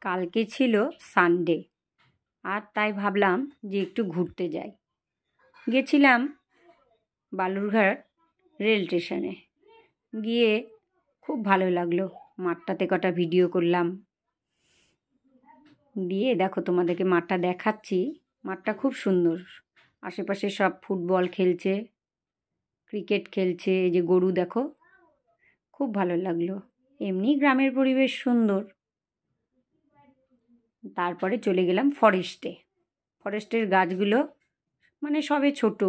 কালকে ছিল সানডে, আর তাই ভাবলাম যে একটু ঘুরতে যাই। গেছিলাম বালুরঘাট রেল স্টেশনে। গিয়ে খুব ভালো লাগলো। মাঠটাতে কটা ভিডিও করলাম। দিয়ে দেখো, তোমাদেরকে মাঠটা দেখাচ্ছি। মাঠটা খুব সুন্দর। আশেপাশে সব ফুটবল খেলছে, ক্রিকেট খেলছে। এই যে গরু দেখো, খুব ভালো লাগলো। এমনি গ্রামের পরিবেশ সুন্দর। তারপরে চলে গেলাম ফরেস্টে। ফরেস্টের গাছগুলো মানে সবে ছোট,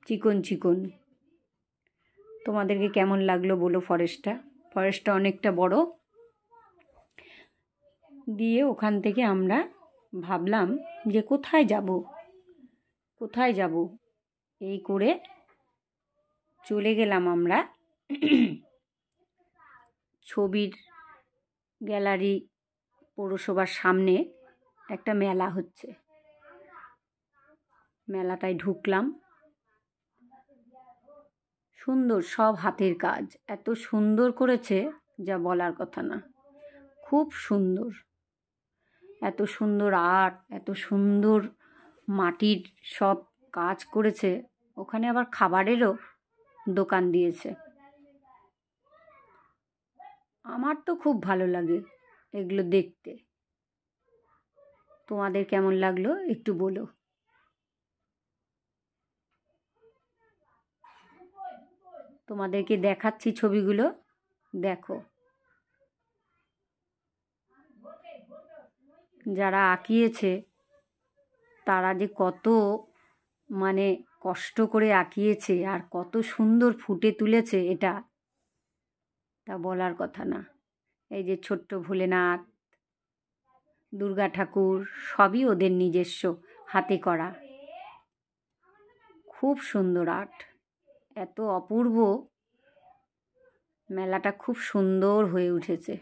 চিকন চিকন। তোমাদেরকে কেমন লাগলো বলো ফরেস্টটা অনেকটা বড়। দিয়ে ওখান থেকে আমরা ভাবলাম যে কোথায় যাব এই করে চলে গেলাম আমরা ছবির গ্যালারি পৌরসভার সামনে একটা মেলা হচ্ছে। মেলাটায় ঢুকলাম। সুন্দর, সব হাতের কাজ, এত সুন্দর করেছে যা বলার কথা না। খুব সুন্দর, এত সুন্দর আর্ট, এত সুন্দর মাটির সব কাজ করেছে। ওখানে আবার খাবারেরও দোকান দিয়েছে। আমার তো খুব ভালো লাগে এগুলো দেখতে। তোমাদের কেমন লাগলো একটু বলো। তোমাদেরকে দেখাচ্ছি ছবিগুলো, দেখো। যারা আঁকিয়েছে তারা যে কত মানে কষ্ট করে আঁকিয়েছে আর কত সুন্দর ফুটে তুলেছে, এটা তা বলার কথা না। এই যে ছোট্ট ভোলেনাথ, দুর্গা ঠাকুর, সবই ওদের নিজস্ব হাতে করা। খুব সুন্দর আর্ট, এত অপূর্ব। মেলাটা খুব সুন্দর হয়ে উঠেছে।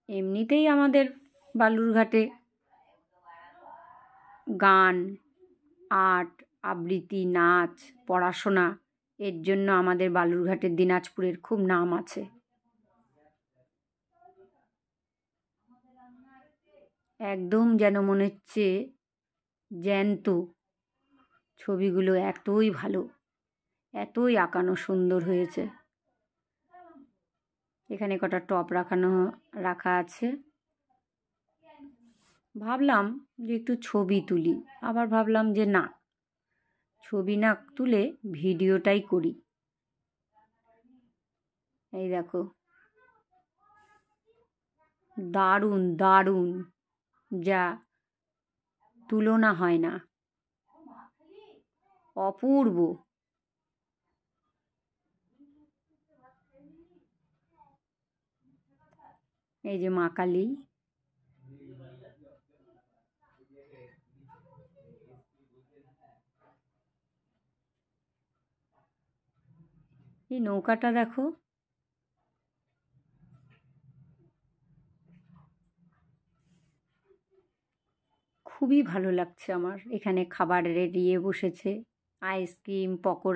এমনিতেই আমাদের বালুরঘাটে গান, আর্ট, আবৃত্তি, নাচ, পড়াশোনা, এর জন্য আমাদের বালুরঘাটের দিনাজপুরের খুব নাম আছে। একদম যেন মনে হচ্ছে জ্যান্ত। ছবিগুলো এতই ভালো, এতই আঁকানো সুন্দর হয়েছে। এখানে কটা টপ রাখা আছে। ভাবলাম যে একটু ছবি তুলি, আবার ভাবলাম যে না, ছবি না তুলে ভিডিওটাই করি। এই দেখো, দারুণ দারুণ, যা তুলনা হয় না, অপূর্ব। এই যে মা কালী, এই নৌকাটা দেখো, খুবই ভালো লাগছে আমার। এখানে খাবার রেডি বসেছে, আইসক্রিম, পকোড়া।